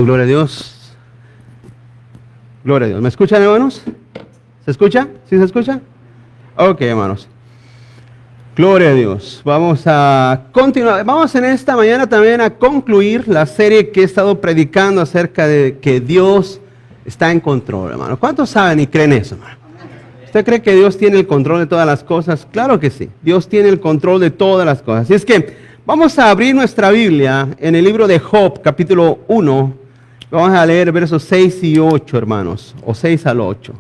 Gloria a Dios. Gloria a Dios. ¿Me escuchan, hermanos? ¿Se escucha? ¿Sí se escucha? Ok, hermanos. Gloria a Dios. Vamos a continuar. Vamos en esta mañana también a concluir la serie que he estado predicando acerca de que Dios está en control, hermano. ¿Cuántos saben y creen eso, hermano? ¿Usted cree que Dios tiene el control de todas las cosas? Claro que sí. Dios tiene el control de todas las cosas. Así es que vamos a abrir nuestra Biblia en el libro de Job, capítulo 1. Vamos a leer versos 6 y 8, hermanos, o 6 al 8.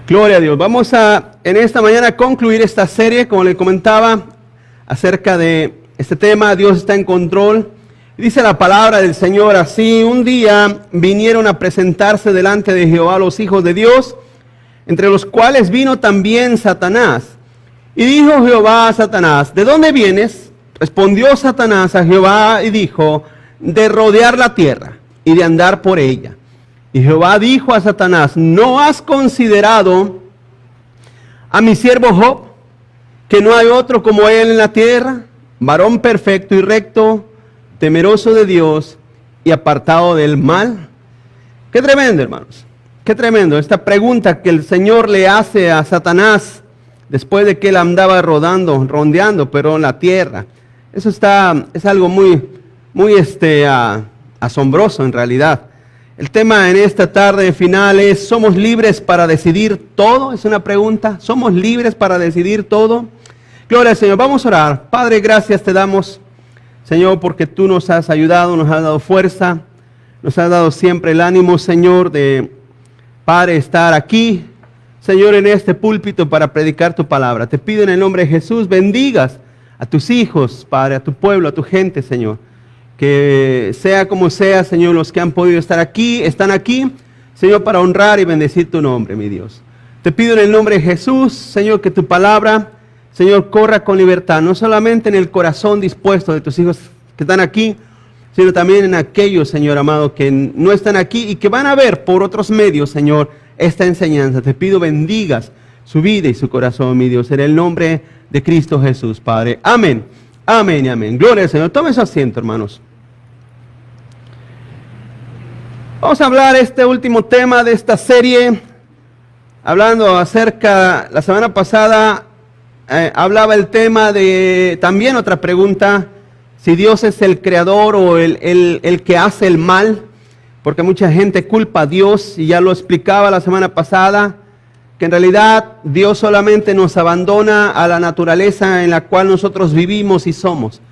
Gloria a Dios. Vamos a, en esta mañana, concluir esta serie, como le comentaba, acerca de este tema, Dios está en control. Dice la palabra del Señor así: un día vinieron a presentarse delante de Jehová los hijos de Dios, entre los cuales vino también Satanás. Y dijo Jehová a Satanás: ¿de dónde vienes? Respondió Satanás a Jehová y dijo: de rodear la tierra y de andar por ella. Y Jehová dijo a Satanás: ¿no has considerado a mi siervo Job, que no hay otro como él en la tierra, varón perfecto y recto, temeroso de Dios y apartado del mal? Qué tremendo, hermanos, qué tremendo esta pregunta que el Señor le hace a Satanás después de que él andaba rondeando, pero en la tierra. Eso es algo muy asombroso en realidad. El tema en esta tarde final es: ¿somos libres para decidir todo? Es una pregunta. ¿Somos libres para decidir todo? Gloria al Señor. Vamos a orar. Padre, gracias te damos, Señor, porque tú nos has ayudado, nos has dado fuerza, nos has dado siempre el ánimo, Señor, de, Padre, estar aquí, Señor, en este púlpito para predicar tu palabra. Te pido en el nombre de Jesús, bendigas a tus hijos, Padre, a tu pueblo, a tu gente, Señor. Que sea como sea, Señor, los que han podido estar aquí, están aquí, Señor, para honrar y bendecir tu nombre, mi Dios. Te pido en el nombre de Jesús, Señor, que tu palabra, Señor, corra con libertad, no solamente en el corazón dispuesto de tus hijos que están aquí, sino también en aquellos, Señor amado, que no están aquí y que van a ver por otros medios, Señor, esta enseñanza. Te pido bendigas su vida y su corazón, mi Dios, en el nombre de Cristo Jesús, Padre. Amén. Amén y amén. Gloria al Señor. Tome su asiento, hermanos. Vamos a hablar este último tema de esta serie, hablando acerca, la semana pasada hablaba el tema de, también otra pregunta, si Dios es el creador o el que hace el mal, porque mucha gente culpa a Dios, y ya lo explicaba la semana pasada, que en realidad Dios solamente nos abandona a la naturaleza en la cual nosotros vivimos y somos.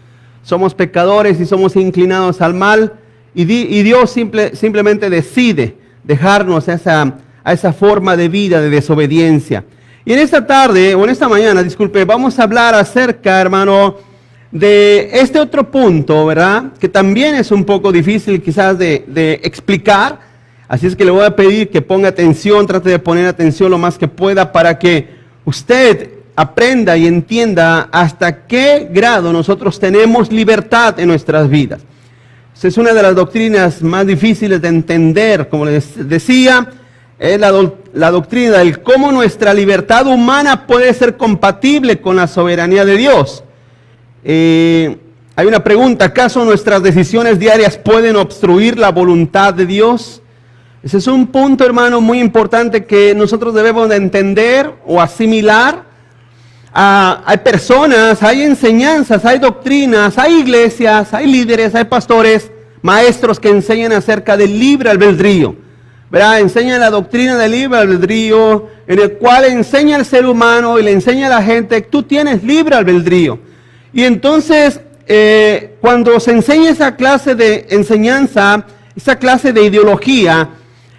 Somos pecadores y somos inclinados al mal, y Dios simplemente decide dejarnos a esa forma de vida de desobediencia. Y en esta tarde, o en esta mañana, disculpe, vamos a hablar acerca, hermano, de este otro punto, ¿verdad? Que también es un poco difícil quizás de explicar. Así es que le voy a pedir que ponga atención, trate de poner atención lo más que pueda para que usted aprenda y entienda hasta qué grado nosotros tenemos libertad en nuestras vidas. Esa es una de las doctrinas más difíciles de entender, como les decía, es la doctrina del cómo nuestra libertad humana puede ser compatible con la soberanía de Dios. Hay una pregunta: ¿acaso nuestras decisiones diarias pueden obstruir la voluntad de Dios? Ese es un punto, hermano, muy importante que nosotros debemos de entender o asimilar. Hay personas, hay enseñanzas, hay doctrinas, hay iglesias, hay líderes, hay pastores, maestros que enseñan acerca del libre albedrío, ¿verdad? Enseñan la doctrina del libre albedrío, en el cual enseña al ser humano y le enseña a la gente: tú tienes libre albedrío. Y entonces, cuando se enseña esa clase de enseñanza, esa clase de ideología,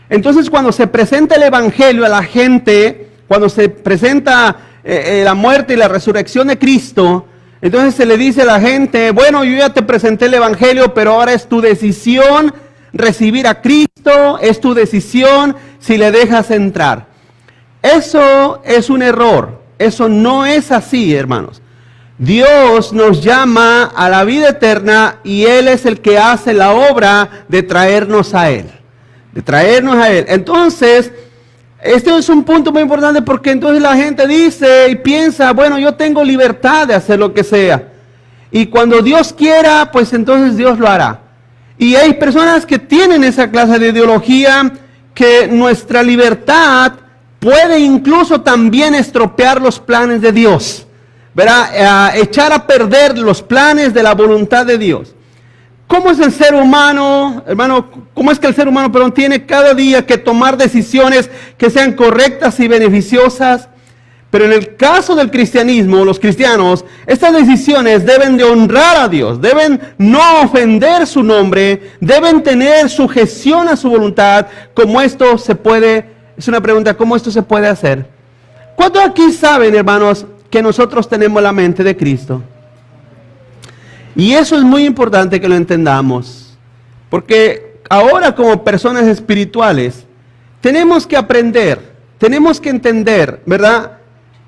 entonces cuando se presenta el evangelio a la gente, cuando se presenta la muerte y la resurrección de Cristo, entonces se le dice a la gente: bueno, yo ya te presenté el evangelio, pero ahora es tu decisión recibir a Cristo, es tu decisión si le dejas entrar. Eso es un error, eso no es así, hermanos. Dios nos llama a la vida eterna y Él es el que hace la obra de traernos a Él, Entonces, este es un punto muy importante, porque entonces la gente dice y piensa: bueno, yo tengo libertad de hacer lo que sea, y cuando Dios quiera, pues entonces Dios lo hará. Y hay personas que tienen esa clase de ideología, que nuestra libertad puede incluso también estropear los planes de Dios, ¿verdad? Echar a perder los planes de la voluntad de Dios. ¿Cómo es el ser humano, hermano? ¿Cómo es que el ser humano, tiene cada día que tomar decisiones que sean correctas y beneficiosas? Pero en el caso del cristianismo, los cristianos, estas decisiones deben de honrar a Dios, deben no ofender su nombre, deben tener sujeción a su voluntad. ¿Cómo esto se puede? Es una pregunta, ¿cómo esto se puede hacer? ¿Cuántos aquí saben, hermanos, que nosotros tenemos la mente de Cristo? Y eso es muy importante que lo entendamos, porque ahora como personas espirituales tenemos que aprender, tenemos que entender, ¿verdad?,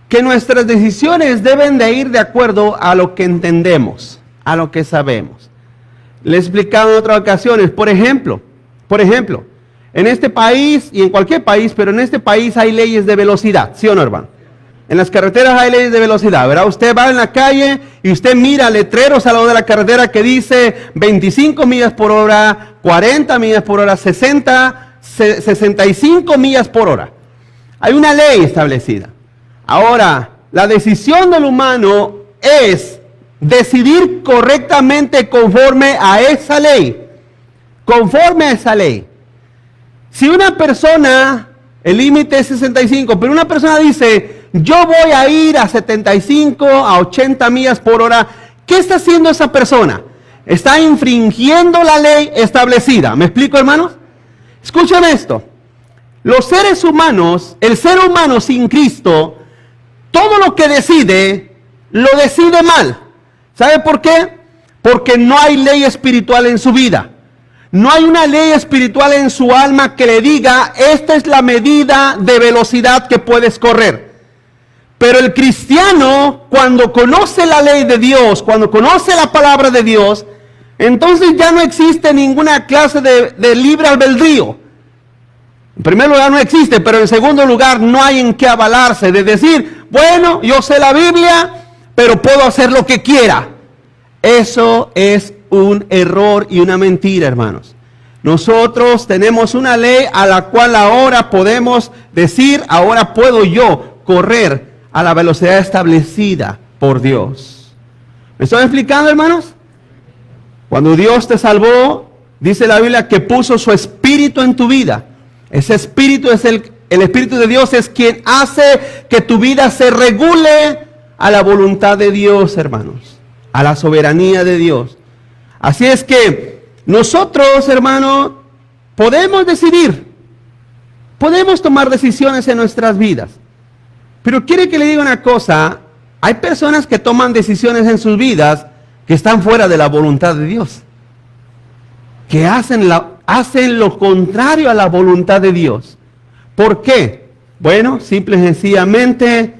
que nuestras decisiones deben de ir de acuerdo a lo que entendemos, a lo que sabemos. Le he explicado en otras ocasiones, por ejemplo, en este país y en cualquier país, pero en este país hay leyes de velocidad, ¿sí o no, hermano? En las carreteras hay leyes de velocidad, ¿verdad? Usted va en la calle y usted mira letreros al lado de la carretera que dice 25 millas por hora, 40 millas por hora, 60, 65 millas por hora. Hay una ley establecida. Ahora, la decisión del humano es decidir correctamente conforme a esa ley. Conforme a esa ley. Si una persona, el límite es 65, pero una persona dice, yo voy a ir a 75, a 80 millas por hora, ¿qué está haciendo esa persona? Está infringiendo la ley establecida. ¿Me explico, hermanos? Escuchen esto. Los seres humanos, el ser humano sin Cristo, todo lo que decide, lo decide mal. ¿Sabe por qué? Porque no hay ley espiritual en su vida. No hay una ley espiritual en su alma que le diga, esta es la medida de velocidad que puedes correr. Pero el cristiano, cuando conoce la ley de Dios, cuando conoce la palabra de Dios, entonces ya no existe ninguna clase de libre albedrío. En primer lugar no existe, pero en segundo lugar no hay en qué avalarse de decir, bueno, yo sé la Biblia, pero puedo hacer lo que quiera. Eso es un error y una mentira, hermanos. Nosotros tenemos una ley a la cual ahora podemos decir, ahora puedo yo correr a la velocidad establecida por Dios. ¿Me estoy explicando, hermanos? Cuando Dios te salvó, dice la Biblia que puso su espíritu en tu vida. Ese espíritu es el Espíritu de Dios, es quien hace que tu vida se regule a la voluntad de Dios, hermanos, a la soberanía de Dios. Así es que nosotros, hermanos, podemos decidir, podemos tomar decisiones en nuestras vidas. Pero quiere que le diga una cosa, hay personas que toman decisiones en sus vidas que están fuera de la voluntad de Dios, que hacen lo contrario a la voluntad de Dios. ¿Por qué? Bueno, simple y sencillamente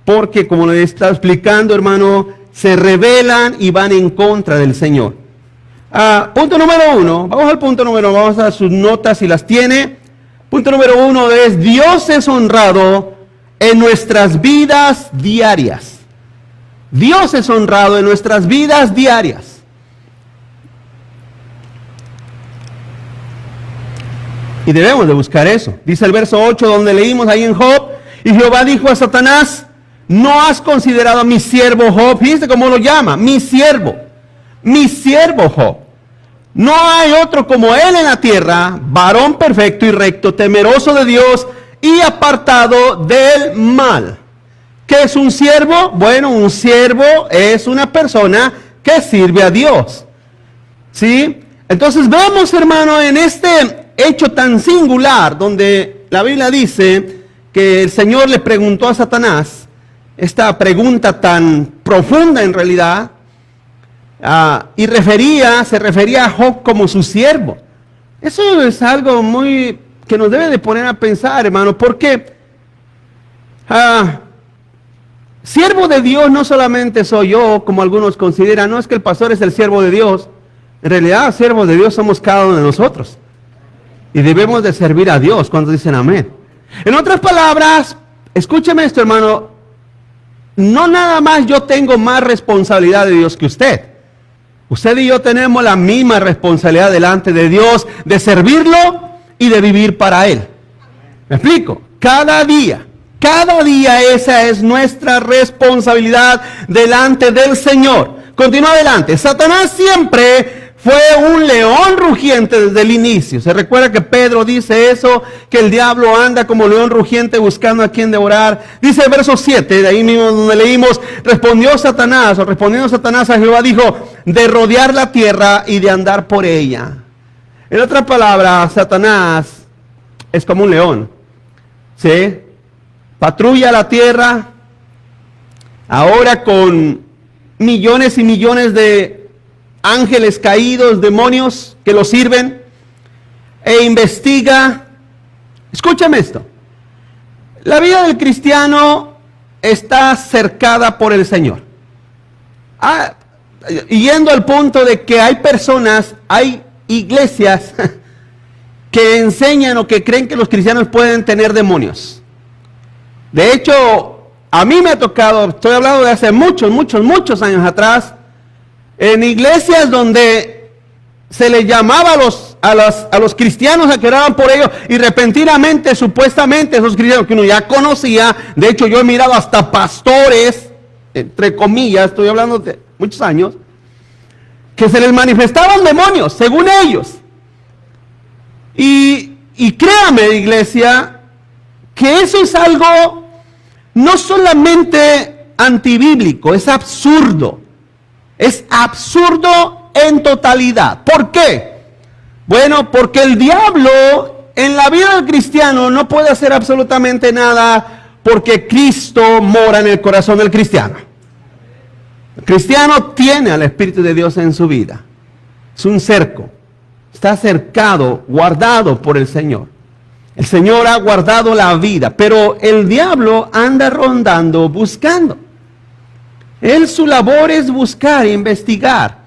porque, como le he estado explicando, hermano, se rebelan y van en contra del Señor. Punto número 1, vamos al punto número 1, vamos a sus notas si las tiene. Punto número 1 es, Dios es honrado en nuestras vidas diarias. Dios es honrado en nuestras vidas diarias. Y debemos de buscar eso. Dice el verso 8 donde leímos ahí en Job, y Jehová dijo a Satanás, ¿no has considerado a mi siervo Job? Fíjense cómo lo llama, mi siervo Job. No hay otro como él en la tierra, varón perfecto y recto, temeroso de Dios y apartado del mal. ¿Qué es un siervo? Bueno, un siervo es una persona que sirve a Dios. ¿Sí? Entonces vemos, hermano, en este hecho tan singular, donde la Biblia dice que el Señor le preguntó a Satanás, esta pregunta tan profunda en realidad, y se refería a Job como su siervo. Eso es algo muy que nos debe de poner a pensar, hermano, porque siervo de Dios no solamente soy yo, como algunos consideran, no es que el pastor es el siervo de Dios. En realidad, siervos de Dios somos cada uno de nosotros. Y debemos de servir a Dios cuando dicen amén. En otras palabras, escúcheme esto, hermano. No nada más yo tengo más responsabilidad de Dios que usted. Usted y yo tenemos la misma responsabilidad delante de Dios de servirlo y de vivir para Él. ¿Me explico? Cada día esa es nuestra responsabilidad delante del Señor. Continúa adelante. Satanás siempre fue un león rugiente desde el inicio. Se recuerda que Pedro dice eso, que el diablo anda como león rugiente buscando a quien devorar. Dice el verso 7, de ahí mismo donde leímos, respondiendo Satanás a Jehová, dijo, de rodear la tierra y de andar por ella. En otras palabras, Satanás es como un león, ¿sí? Patrulla la tierra, ahora con millones y millones de ángeles caídos, demonios que lo sirven, e investiga. Escúchame esto. La vida del cristiano está cercada por el Señor. Yendo al punto de que hay personas, hay iglesias que enseñan o que creen que los cristianos pueden tener demonios. De hecho, a mí me ha tocado, estoy hablando de hace muchos años atrás, en iglesias donde se les llamaba a los cristianos a que oraban por ellos, y repentinamente, supuestamente, esos cristianos que uno ya conocía, de hecho yo he mirado hasta pastores, entre comillas, estoy hablando de muchos años, que se les manifestaban demonios, según ellos. Y créame, iglesia, que eso es algo no solamente antibíblico, es absurdo. Es absurdo en totalidad. ¿Por qué? Bueno, porque el diablo en la vida del cristiano no puede hacer absolutamente nada, porque Cristo mora en el corazón del cristiano. El cristiano tiene al Espíritu de Dios en su vida. Es un cerco. Está cercado, guardado por el Señor. El Señor ha guardado la vida, pero el diablo anda rondando, buscando. Él, su labor es buscar e investigar.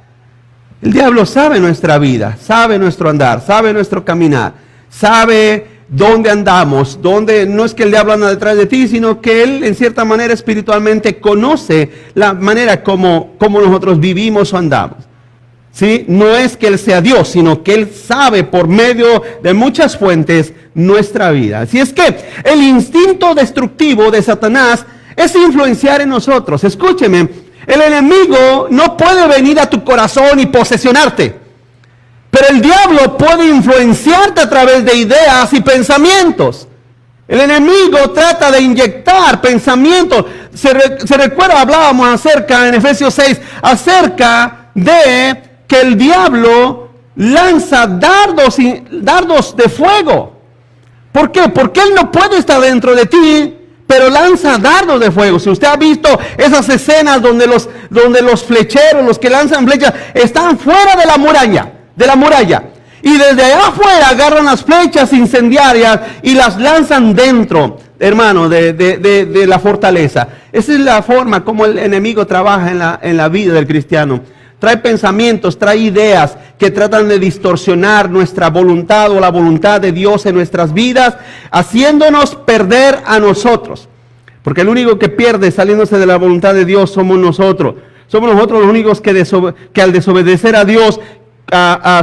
El diablo sabe nuestra vida, sabe nuestro andar, sabe nuestro caminar, sabe dónde andamos, dónde, no es que el diablo anda detrás de ti, sino que él en cierta manera espiritualmente conoce la manera como nosotros vivimos o andamos. ¿Sí? No es que él sea Dios, sino que él sabe por medio de muchas fuentes nuestra vida. Así es que el instinto destructivo de Satanás es influenciar en nosotros. Escúcheme, el enemigo no puede venir a tu corazón y posesionarte, pero el diablo puede influenciarte a través de ideas y pensamientos. El enemigo trata de inyectar pensamientos. Se recuerda, hablábamos acerca en Efesios 6, acerca de que el diablo lanza dardos de fuego. ¿Por qué? Porque él no puede estar dentro de ti, pero lanza dardos de fuego. Si usted ha visto esas escenas donde los flecheros, los que lanzan flechas, están fuera de la muralla, y desde allá afuera agarran las flechas incendiarias y las lanzan dentro, hermano, de la fortaleza. Esa es la forma como el enemigo trabaja en la vida del cristiano. Trae pensamientos, trae ideas que tratan de distorsionar nuestra voluntad o la voluntad de Dios en nuestras vidas, haciéndonos perder a nosotros. Porque el único que pierde saliéndose de la voluntad de Dios somos nosotros. Somos nosotros los únicos que al desobedecer a Dios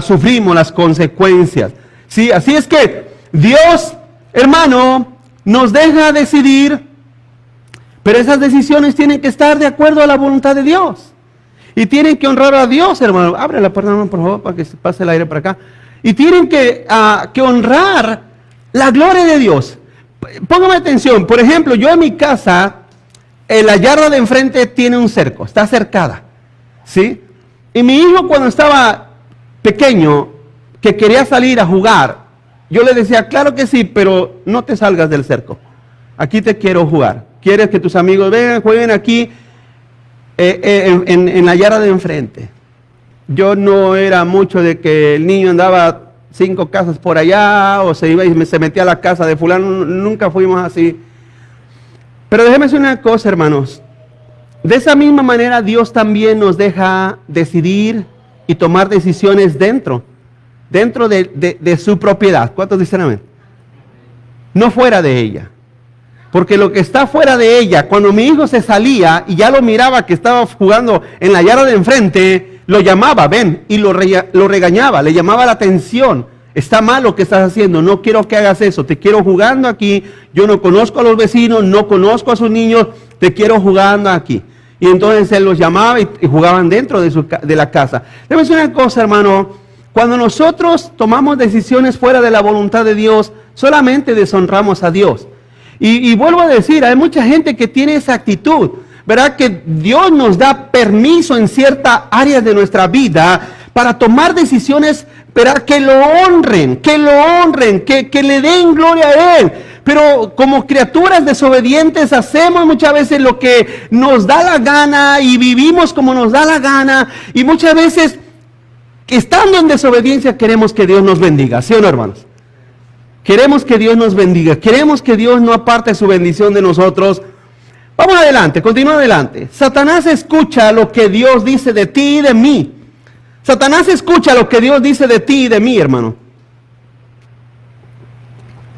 sufrimos las consecuencias. ¿Sí? Así es que Dios, hermano, nos deja decidir, pero esas decisiones tienen que estar de acuerdo a la voluntad de Dios. Y tienen que honrar a Dios, hermano. Abre la puerta, por favor, para que se pase el aire para acá. Y tienen que honrar la gloria de Dios. Póngame atención. Por ejemplo, yo en mi casa, en la yarda de enfrente tiene un cerco. Está cercada. ¿Sí? Y mi hijo cuando estaba pequeño, que quería salir a jugar, yo le decía, claro que sí, pero no te salgas del cerco. Aquí te quiero jugar. ¿Quieres que tus amigos vengan, jueguen aquí? En la yarda de enfrente. Yo no era mucho de que el niño andaba 5 casas por allá o se iba y se metía a la casa de fulano. Nunca fuimos así. Pero déjeme decir una cosa, hermanos. De esa misma manera Dios también nos deja decidir y tomar decisiones dentro de su propiedad. ¿Cuántos dicen amén? No fuera de ella. Porque lo que está fuera de ella, cuando mi hijo se salía y ya lo miraba que estaba jugando en la yarda de enfrente, lo llamaba, ven, y lo regañaba, le llamaba la atención. Está mal lo que estás haciendo, no quiero que hagas eso, te quiero jugando aquí, yo no conozco a los vecinos, no conozco a sus niños, te quiero jugando aquí. Y entonces él los llamaba y jugaban dentro de la casa. Déjame decir una cosa, hermano, cuando nosotros tomamos decisiones fuera de la voluntad de Dios, solamente deshonramos a Dios. Y vuelvo a decir, hay mucha gente que tiene esa actitud, ¿verdad? Que Dios nos da permiso en ciertas áreas de nuestra vida para tomar decisiones, ¿verdad? Que lo honren, que le den gloria a Él. Pero como criaturas desobedientes hacemos muchas veces lo que nos da la gana y vivimos como nos da la gana. Y muchas veces, estando en desobediencia, queremos que Dios nos bendiga, ¿sí o no, hermanos? Queremos que Dios nos bendiga, queremos que Dios no aparte su bendición de nosotros. Vamos adelante, continúa adelante. Satanás escucha lo que Dios dice de ti y de mí. Satanás escucha lo que Dios dice de ti y de mí, hermano.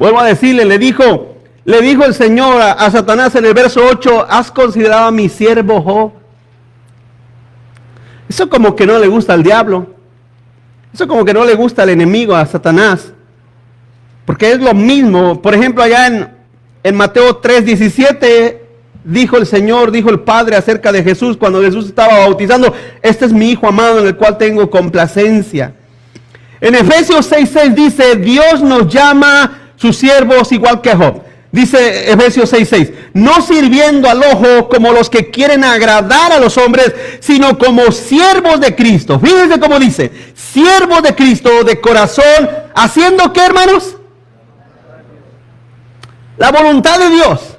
Vuelvo a decirle, le dijo el Señor a Satanás en el verso 8, ¿has considerado a mi siervo Job? Eso como que no le gusta al diablo. Eso como que no le gusta al enemigo, a Satanás. Porque es lo mismo. Por ejemplo, allá en Mateo 3:17, dijo el Señor, dijo el Padre acerca de Jesús cuando Jesús estaba bautizando, este es mi Hijo amado en el cual tengo complacencia. En Efesios 6:6 dice, Dios nos llama sus siervos igual que Job. Dice Efesios 6:6, no sirviendo al ojo como los que quieren agradar a los hombres, sino como siervos de Cristo. Fíjense cómo dice, siervos de Cristo de corazón, ¿haciendo qué, hermanos? La voluntad de Dios.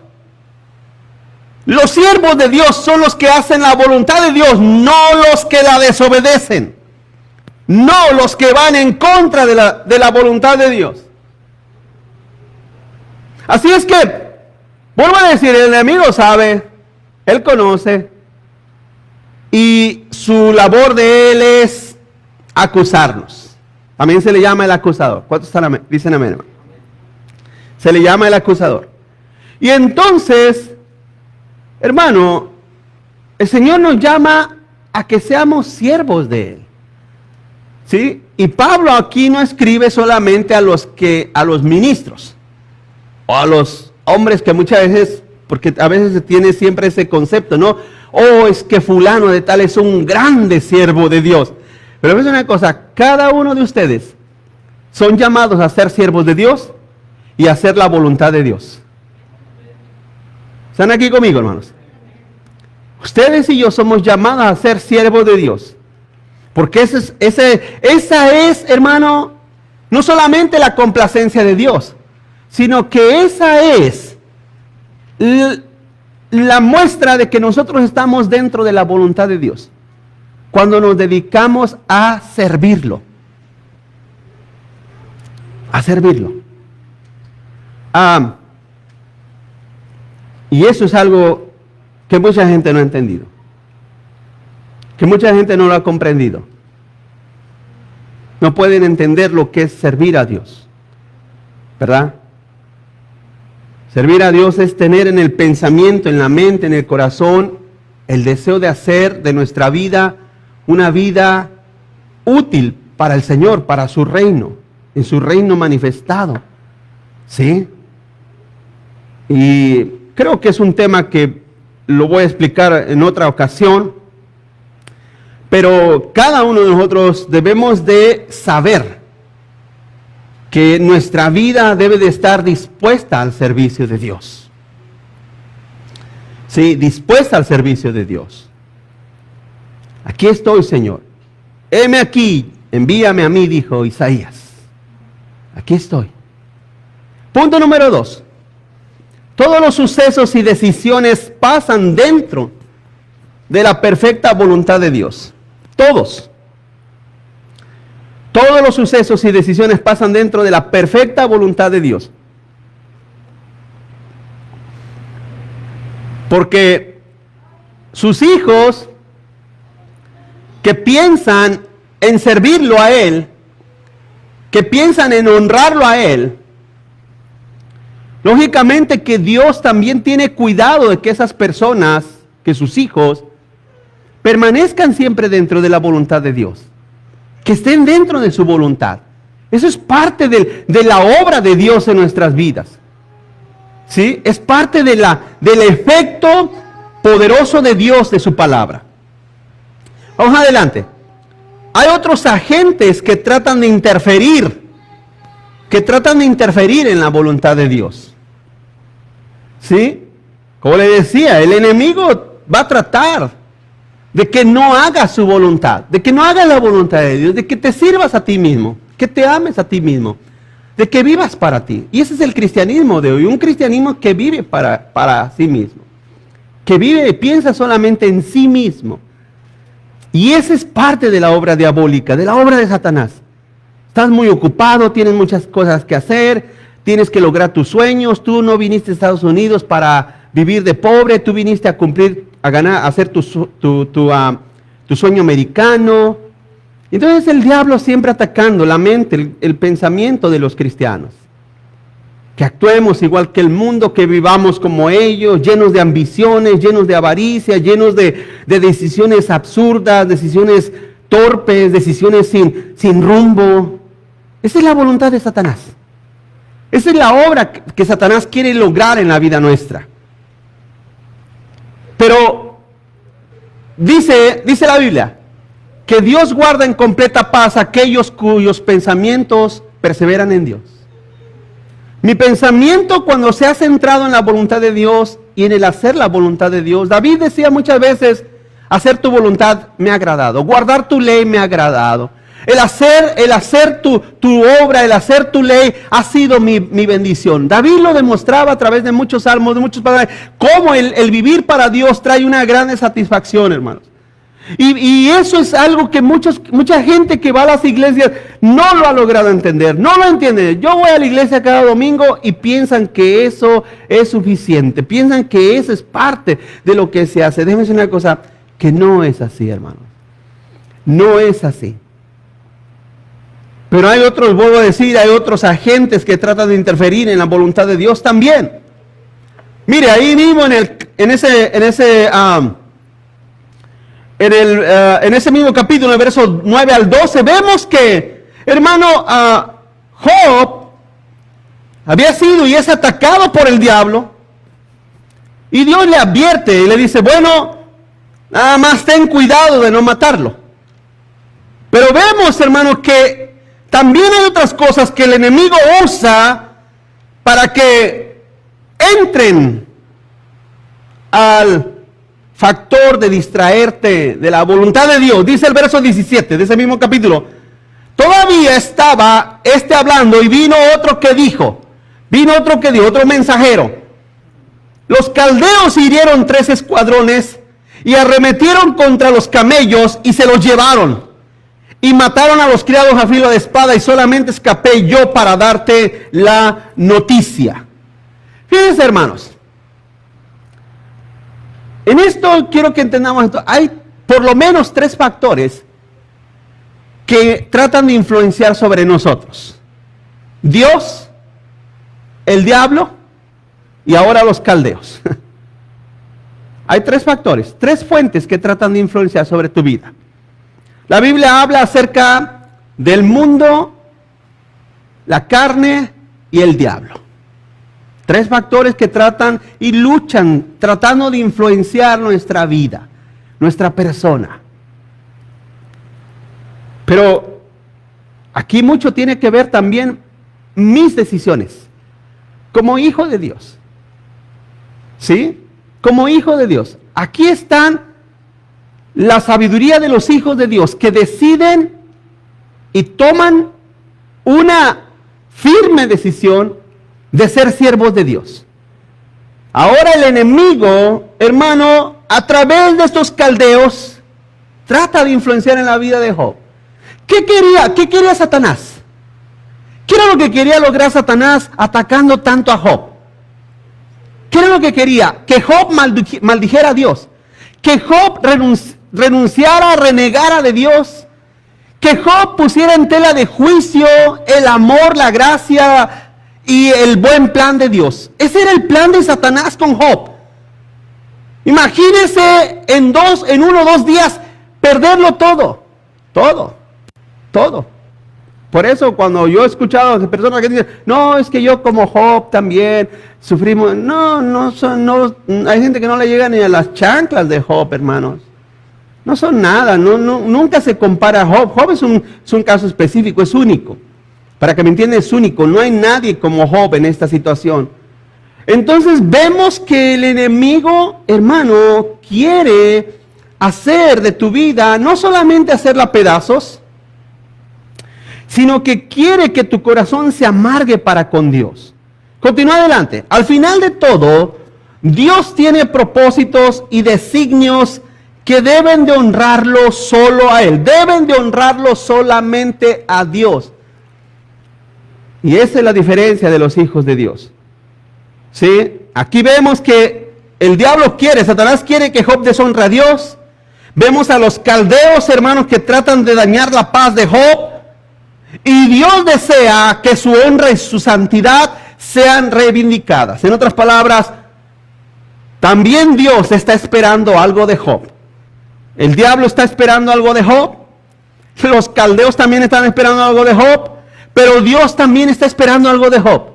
Los siervos de Dios son los que hacen la voluntad de Dios, no los que la desobedecen. No los que van en contra de la voluntad de Dios. Así es que, vuelvo a decir, el enemigo sabe, él conoce, y su labor de él es acusarnos. También se le llama el acusador. ¿Cuántos están dicen amén, hermano? Se le llama el acusador. Y entonces, hermano, el Señor nos llama a que seamos siervos de Él. ¿Sí? Y Pablo aquí no escribe solamente a los ministros o a los hombres que muchas veces, porque a veces se tiene siempre ese concepto, ¿no? Oh, es que fulano de tal es un grande siervo de Dios. Pero es una cosa, cada uno de ustedes son llamados a ser siervos de Dios y a hacer la voluntad de Dios. ¿Están aquí conmigo, hermanos? Ustedes y yo somos llamados a ser siervos de Dios. Porque esa es, hermano, no solamente la complacencia de Dios, sino que esa es la muestra de que nosotros estamos dentro de la voluntad de Dios. Cuando nos dedicamos a servirlo. A servirlo. Y eso es algo que mucha gente no ha entendido. Que mucha gente no lo ha comprendido. No pueden entender lo que es servir a Dios. ¿Verdad? Servir a Dios es tener en el pensamiento, en la mente, en el corazón, el deseo de hacer de nuestra vida una vida útil para el Señor, para su reino, en su reino manifestado. ¿Sí? Y creo que es un tema que lo voy a explicar en otra ocasión, pero cada uno de nosotros debemos de saber que nuestra vida debe de estar dispuesta al servicio de Dios. Sí, dispuesta al servicio de Dios. Aquí estoy, Señor. Heme aquí, envíame a mí, dijo Isaías. Aquí estoy. Punto número 2. Todos los sucesos y decisiones pasan dentro de la perfecta voluntad de Dios. Todos. Todos los sucesos y decisiones pasan dentro de la perfecta voluntad de Dios. Porque sus hijos que piensan en servirlo a Él, que piensan en honrarlo a Él, lógicamente que Dios también tiene cuidado de que esas personas, que sus hijos, permanezcan siempre dentro de la voluntad de Dios, que estén dentro de su voluntad. Eso es parte de la obra de Dios en nuestras vidas. ¿Sí? Es parte del efecto poderoso de Dios, de su palabra. Vamos adelante. Hay otros agentes que tratan de interferir en la voluntad de Dios. ¿Sí? Como le decía, el enemigo va a tratar de que no hagas su voluntad, de que no hagas la voluntad de Dios, de que te sirvas a ti mismo, que te ames a ti mismo, de que vivas para ti. Y ese es el cristianismo de hoy, un cristianismo que vive para sí mismo, que vive y piensa solamente en sí mismo. Y esa es parte de la obra diabólica, de la obra de Satanás. Estás muy ocupado, tienes muchas cosas que hacer, tienes que lograr tus sueños, tú no viniste a Estados Unidos para vivir de pobre, tú viniste a cumplir, a hacer tu sueño americano. Entonces el diablo siempre atacando la mente, el pensamiento de los cristianos. Que actuemos igual que el mundo, que vivamos como ellos, llenos de ambiciones, llenos de avaricia, llenos de decisiones absurdas, decisiones torpes, decisiones sin rumbo. Esa es la voluntad de Satanás. Esa es la obra que Satanás quiere lograr en la vida nuestra. Pero dice la Biblia que Dios guarda en completa paz a aquellos cuyos pensamientos perseveran en Dios. Mi pensamiento, cuando se ha centrado en la voluntad de Dios y en el hacer la voluntad de Dios, David decía muchas veces, hacer tu voluntad me ha agradado, guardar tu ley me ha agradado. El hacer tu obra, el hacer tu ley ha sido mi bendición. David lo demostraba a través de muchos salmos, de muchos pasajes, cómo el vivir para Dios trae una gran satisfacción, hermanos. Y eso es algo que mucha gente que va a las iglesias no lo ha logrado entender, no lo entiende. Yo voy a la iglesia cada domingo y piensan que eso es suficiente, piensan que eso es parte de lo que se hace. Déjenme decir una cosa, que no es así, hermanos. No es así. Pero hay otros, vuelvo a decir, hay otros agentes que tratan de interferir en la voluntad de Dios también. Mire, ahí mismo en ese mismo capítulo, en el verso 9 al 12, vemos que, hermano, Job había sido y es atacado por el diablo. Y Dios le advierte y le dice, bueno, nada más ten cuidado de no matarlo. Pero vemos, hermano, que también hay otras cosas que el enemigo usa para que entren al factor de distraerte de la voluntad de Dios. Dice el verso 17 de ese mismo capítulo. Todavía estaba hablando y vino otro que dijo, otro mensajero. Los caldeos hirieron 3 escuadrones y arremetieron contra los camellos y se los llevaron. Y mataron a los criados a filo de espada y solamente escapé yo para darte la noticia. Fíjense, hermanos. En esto quiero que entendamos esto. Hay por lo menos 3 factores que tratan de influenciar sobre nosotros. Dios, el diablo y ahora los caldeos. Hay 3 factores, 3 fuentes que tratan de influenciar sobre tu vida. La Biblia habla acerca del mundo, la carne y el diablo. 3 factores que tratan y luchan, tratando de influenciar nuestra vida, nuestra persona. Pero aquí mucho tiene que ver también mis decisiones, como hijo de Dios. ¿Sí? Como hijo de Dios. Aquí están la sabiduría de los hijos de Dios que deciden y toman una firme decisión de ser siervos de Dios. Ahora el enemigo, hermano, a través de estos caldeos, trata de influenciar en la vida de Job. ¿Qué quería Satanás? ¿Qué era lo que quería lograr Satanás atacando tanto a Job? ¿Qué era lo que quería? Que Job maldijera a Dios. Que Job renunciara, renegara de Dios. Que Job pusiera en tela de juicio el amor, la gracia y el buen plan de Dios. Ese era el plan de Satanás con Job. Imagínese en 1 o 2 días perderlo todo. Todo. Por eso cuando yo he escuchado de personas que dicen, no, es que yo como Job también sufrimos. No, hay gente que no le llega ni a las chanclas de Job, hermanos. No son nada, nunca se compara a Job. Job es un caso específico, es único. Para que me entiendan, es único. No hay nadie como Job en esta situación. Entonces vemos que el enemigo, hermano, quiere hacer de tu vida, no solamente hacerla a pedazos, sino que quiere que tu corazón se amargue para con Dios. Continúa adelante. Al final de todo, Dios tiene propósitos y designios que deben de honrarlo solo a Él. Deben de honrarlo solamente a Dios. Y esa es la diferencia de los hijos de Dios. ¿Sí? Aquí vemos que el diablo quiere, Satanás quiere que Job deshonre a Dios. Vemos a los caldeos, hermanos, que tratan de dañar la paz de Job. Y Dios desea que su honra y su santidad sean reivindicadas. En otras palabras, también Dios está esperando algo de Job. El diablo está esperando algo de Job. Los caldeos también están esperando algo de Job. Pero Dios también está esperando algo de Job.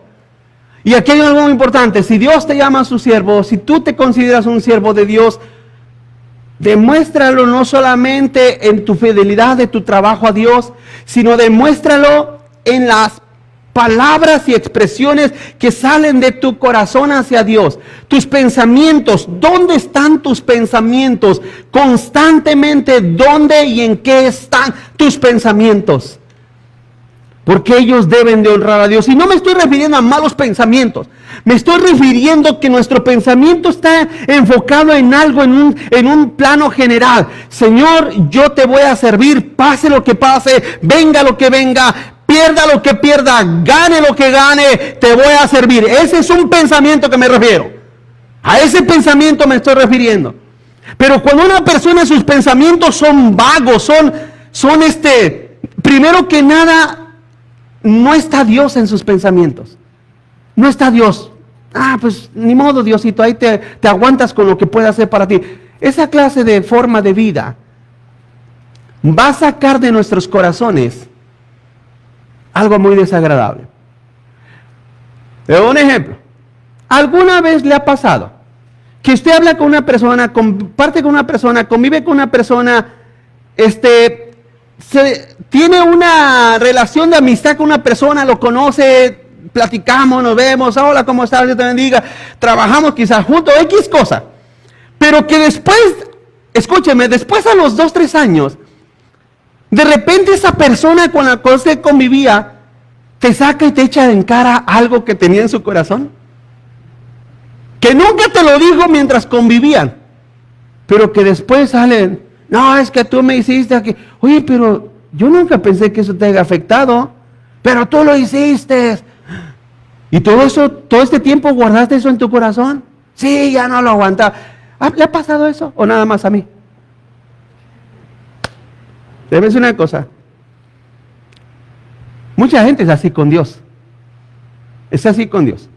Y aquí hay algo muy importante. Si Dios te llama a su siervo, si tú te consideras un siervo de Dios, demuéstralo no solamente en tu fidelidad de tu trabajo a Dios, sino demuéstralo en las palabras y expresiones que salen de tu corazón hacia Dios. Tus pensamientos, ¿dónde están tus pensamientos? Constantemente, ¿dónde y en qué están tus pensamientos? Porque ellos deben de honrar a Dios. Y no me estoy refiriendo a malos pensamientos. Me estoy refiriendo que nuestro pensamiento está enfocado en algo, en un plano general. Señor, yo te voy a servir, pase lo que pase, venga lo que venga, pierda lo que pierda, gane lo que gane, te voy a servir. Ese es un pensamiento que me refiero. A ese pensamiento me estoy refiriendo. Pero cuando una persona, sus pensamientos son vagos, primero que nada, no está Dios en sus pensamientos. No está Dios. Pues ni modo, Diosito, ahí te aguantas con lo que pueda hacer para ti. Esa clase de forma de vida va a sacar de nuestros corazones algo muy desagradable. Le doy un ejemplo. ¿Alguna vez le ha pasado que usted habla con una persona, comparte con una persona, convive con una persona, tiene una relación de amistad con una persona, lo conoce, platicamos, nos vemos, hola, ¿cómo estás? Dios te bendiga, trabajamos quizás juntos, X cosa, pero que después, escúcheme, después a los 2, 3 años, de repente esa persona con la cual usted convivía, te saca y te echa en cara algo que tenía en su corazón, que nunca te lo dijo mientras convivían, pero que después salen, no, es que tú me hiciste aquí, oye, pero yo nunca pensé que eso te haya afectado, pero tú lo hiciste. Y todo este tiempo guardaste eso en tu corazón. Sí, ya no lo aguantaba. ¿Le ha pasado eso o nada más a mí? Debe ser una cosa. Mucha gente es así con Dios. Es así con Dios.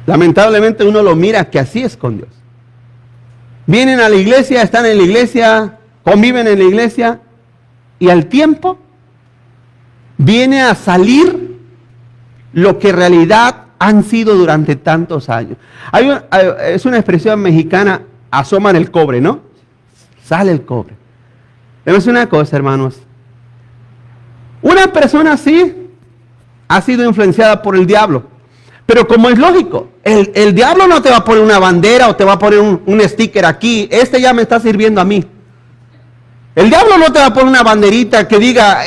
Lamentablemente uno lo mira que así es con Dios. Vienen a la iglesia, están en la iglesia, conviven en la iglesia y al tiempo viene a salir lo que en realidad han sido durante tantos años. Es una expresión mexicana, asoman el cobre, ¿no? Sale el cobre. Pero es una cosa, hermanos. Una persona así ha sido influenciada por el diablo. Pero como es lógico, el diablo no te va a poner una bandera o te va a poner un sticker aquí. Ya me está sirviendo a mí. El diablo no te va a poner una banderita que diga,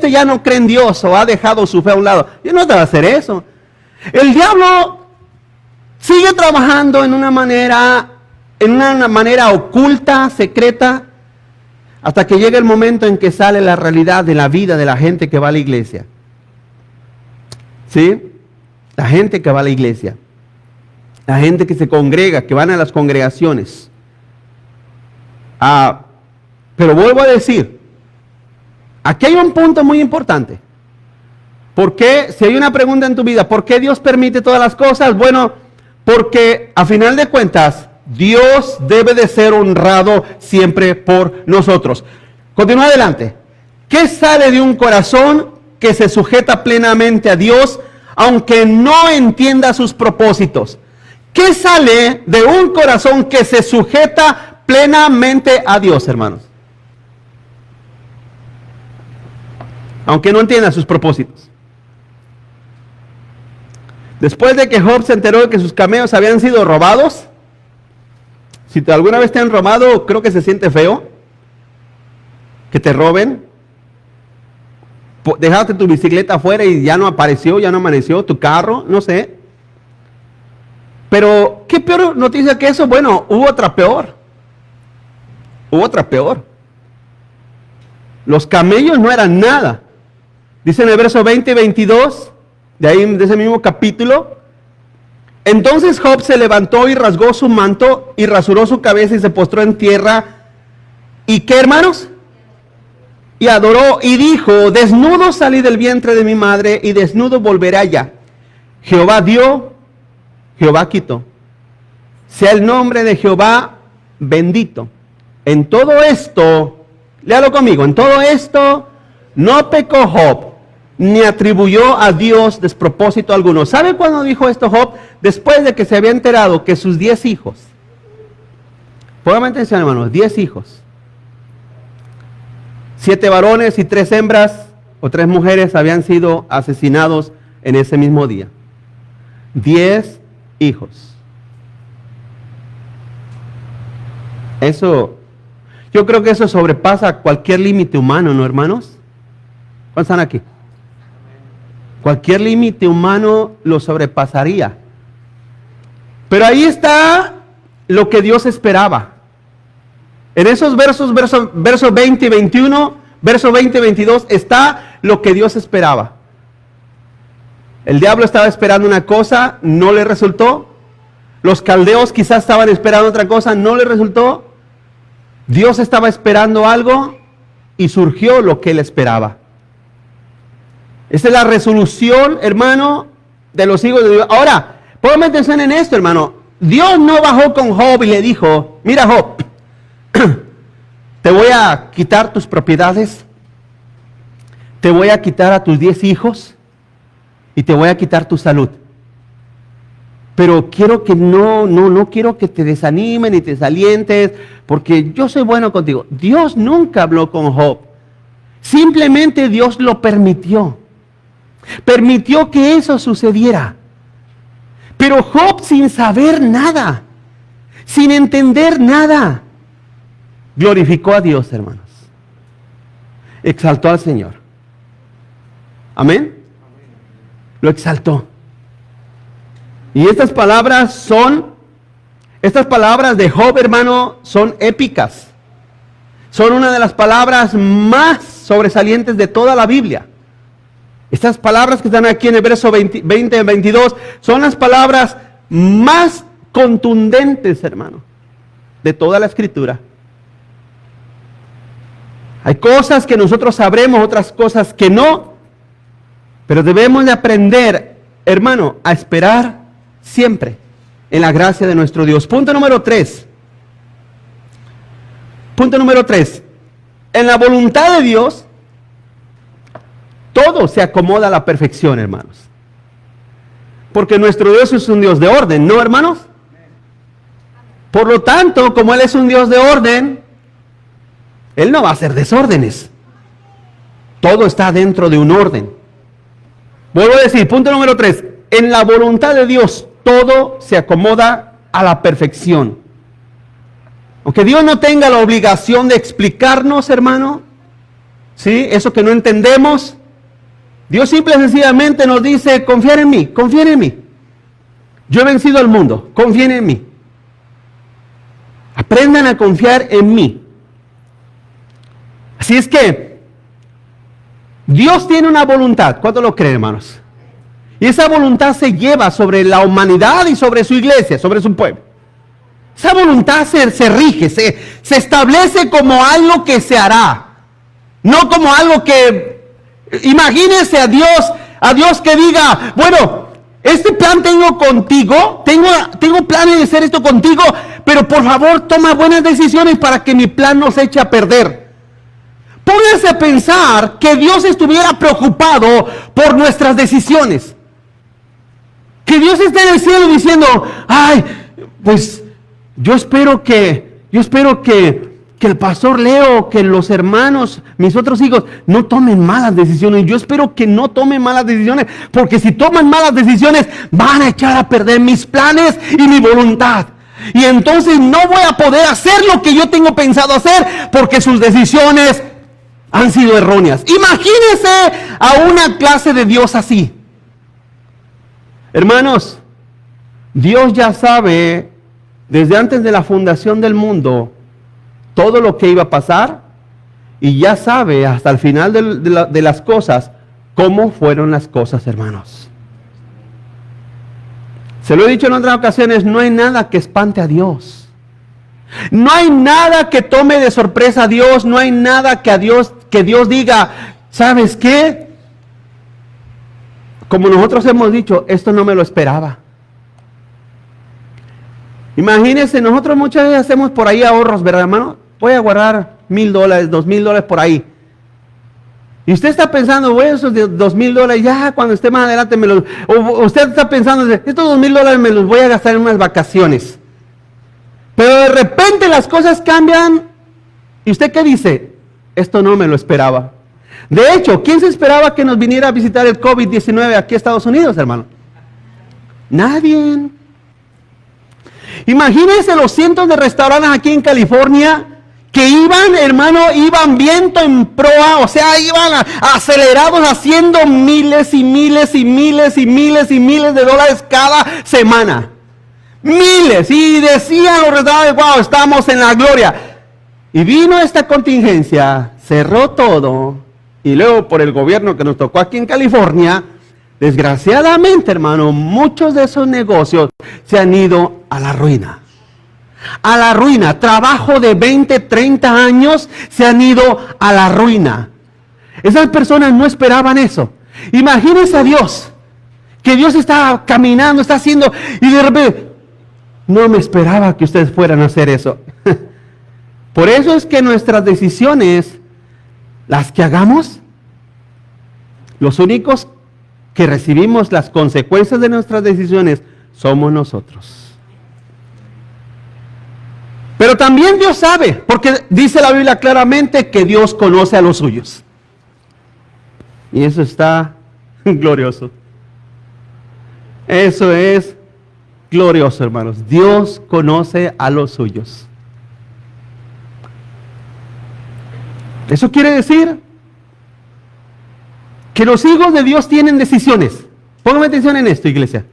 ya no cree en Dios o ha dejado su fe a un lado. Y no te va a hacer eso. El diablo sigue trabajando en una manera oculta, secreta, hasta que llega el momento en que sale la realidad de la vida de la gente que va a la iglesia. ¿Sí? La gente que va a la iglesia, la gente que se congrega, que van a las congregaciones. Pero vuelvo a decir, aquí hay un punto muy importante. ¿Por qué? Si hay una pregunta en tu vida, ¿por qué Dios permite todas las cosas? Bueno, Porque a final de cuentas, Dios debe de ser honrado siempre por nosotros. Continúa adelante. ¿Qué sale de un corazón que se sujeta plenamente a Dios, aunque no entienda sus propósitos? ¿Qué sale de un corazón que se sujeta plenamente a Dios, hermanos? Aunque no entienda sus propósitos. Después de que Job se enteró de que sus camellos habían sido robados, si alguna vez te han robado, creo que se siente feo que te roben. Dejaste tu bicicleta afuera y ya no apareció, ya no amaneció, tu carro, no sé. Pero, ¿qué peor noticia que eso? Bueno, hubo otra peor. Hubo otra peor. Los camellos no eran nada. Dice en el verso 20 y 22, de ahí, de ese mismo capítulo: entonces Job se levantó y rasgó su manto y rasuró su cabeza y se postró en tierra. ¿Y qué, hermanos? Y adoró y dijo: desnudo salí del vientre de mi madre y desnudo volveré allá. Jehová dio, Jehová quitó. Sea el nombre de Jehová bendito. En todo esto, léalo conmigo, en todo esto no pecó Job, ni atribuyó a Dios despropósito alguno. ¿Sabe cuándo dijo esto Job? Después de que se había enterado que sus 10 hijos, póngame atención, hermanos, 10 hijos, 7 varones y 3 hembras o 3 mujeres habían sido asesinados en ese mismo día. 10 hijos. Eso, yo creo que eso sobrepasa cualquier límite humano, ¿no, hermanos? ¿Cuántos están aquí? Cualquier límite humano lo sobrepasaría. Pero ahí está lo que Dios esperaba. En esos versos 20 y 21, verso 20 y 22, está lo que Dios esperaba. El diablo estaba esperando una cosa, no le resultó. Los caldeos quizás estaban esperando otra cosa, no le resultó. Dios estaba esperando algo y surgió lo que él esperaba. Esa es la resolución, hermano, de los hijos de Dios. Ahora, póngame atención en esto, hermano. Dios no bajó con Job y le dijo: mira, Job, te voy a quitar tus propiedades, te voy a quitar a tus 10 hijos y te voy a quitar tu salud. Pero quiero que no quiero que te desanimen ni te desalientes, porque yo soy bueno contigo. Dios nunca habló con Job. Simplemente Dios lo permitió. Permitió que eso sucediera. Pero Job, sin saber nada, sin entender nada, glorificó a Dios, hermanos. Exaltó al Señor. Amén. Lo exaltó. Y estas palabras de Job, hermano, son épicas. Son una de las palabras más sobresalientes de toda la Biblia. Estas palabras que están aquí en el verso 20 y 22 son las palabras más contundentes, hermano, de toda la Escritura. Hay cosas que nosotros sabremos, otras cosas que no, pero debemos de aprender, hermano, a esperar siempre en la gracia de nuestro Dios. Punto número 3. Punto número 3. En la voluntad de Dios, todo se acomoda a la perfección, hermanos. Porque nuestro Dios es un Dios de orden, ¿no, hermanos? Por lo tanto, como Él es un Dios de orden, Él no va a hacer desórdenes. Todo está dentro de un orden. Vuelvo a decir, punto número 3. En la voluntad de Dios, todo se acomoda a la perfección. Aunque Dios no tenga la obligación de explicarnos, hermano, ¿sí? Eso que no entendemos, Dios simple y sencillamente nos dice: confíen en mí, confíen en mí. Yo he vencido al mundo, confíen en mí. Aprendan a confiar en mí. Así es que Dios tiene una voluntad. ¿Cuánto lo creen, hermanos? Y esa voluntad se lleva sobre la humanidad y sobre su iglesia, sobre su pueblo. Esa voluntad se rige, se establece como algo que se hará. No como algo que... Imagínense a Dios que diga: bueno, este plan tengo contigo, tengo planes de hacer esto contigo, pero por favor toma buenas decisiones para que mi plan no se eche a perder. Pónganse a pensar que Dios estuviera preocupado por nuestras decisiones. Que Dios esté en el cielo diciendo, ay, pues yo espero que el pastor Leo, que los hermanos, mis otros hijos, no tomen malas decisiones. Yo espero que no tomen malas decisiones, porque si toman malas decisiones, van a echar a perder mis planes y mi voluntad. Y entonces no voy a poder hacer lo que yo tengo pensado hacer, porque sus decisiones han sido erróneas. Imagínense a una clase de Dios así. Hermanos, Dios ya sabe, desde antes de la fundación del mundo, todo lo que iba a pasar, y ya sabe hasta el final de las cosas cómo fueron las cosas, hermanos. Se lo he dicho en otras ocasiones, no hay nada que espante a Dios. No hay nada que tome de sorpresa a Dios, no hay nada que Dios diga, ¿sabes qué? Como nosotros hemos dicho, esto no me lo esperaba. Imagínense, nosotros muchas veces hacemos por ahí ahorros, ¿verdad, hermano? Voy a guardar $1,000, $2,000 por ahí. Y usted está pensando, bueno, esos $2,000 ya cuando esté más adelante o usted está pensando, estos $2,000 me los voy a gastar en unas vacaciones. Pero de repente las cosas cambian. ¿Y usted qué dice? Esto no me lo esperaba. De hecho, ¿quién se esperaba que nos viniera a visitar el COVID-19 aquí a Estados Unidos, hermano? Nadie. Imagínense los cientos de restaurantes aquí en California que iban viento en proa, o sea, iban acelerados haciendo miles y miles y miles y miles y miles de dólares cada semana. Miles. Y decían los restaurantes, wow, estamos en la gloria. Y vino esta contingencia, cerró todo, y luego por el gobierno que nos tocó aquí en California, desgraciadamente, hermano, muchos de esos negocios se han ido a la ruina. A la ruina. Trabajo de 20, 30 años se han ido a la ruina. Esas personas no esperaban eso. Imagínense a Dios, que Dios está caminando, está haciendo, y de repente, no me esperaba que ustedes fueran a hacer eso. Por eso es que nuestras decisiones, las que hagamos, los únicos que recibimos las consecuencias de nuestras decisiones somos nosotros. Pero también Dios sabe, porque dice la Biblia claramente que Dios conoce a los suyos. Y eso está glorioso. Eso es glorioso, hermanos. Dios conoce a los suyos. Eso quiere decir que los hijos de Dios tienen decisiones. Póngame atención en esto, iglesia.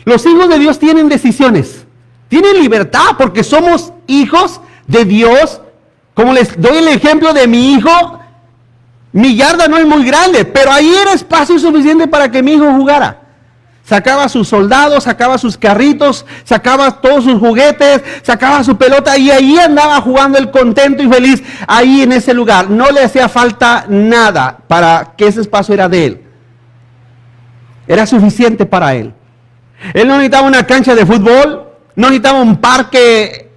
Los hijos de Dios tienen decisiones. Tienen libertad porque somos hijos de Dios. Como les doy el ejemplo de mi hijo, mi yarda no es muy grande, pero ahí era espacio suficiente para que mi hijo jugara. Sacaba sus soldados, sacaba sus carritos, sacaba todos sus juguetes, sacaba su pelota y ahí andaba jugando él contento y feliz, ahí en ese lugar. No le hacía falta nada para que ese espacio era de él. Era suficiente para él. Él no necesitaba una cancha de fútbol, no necesitaba un parque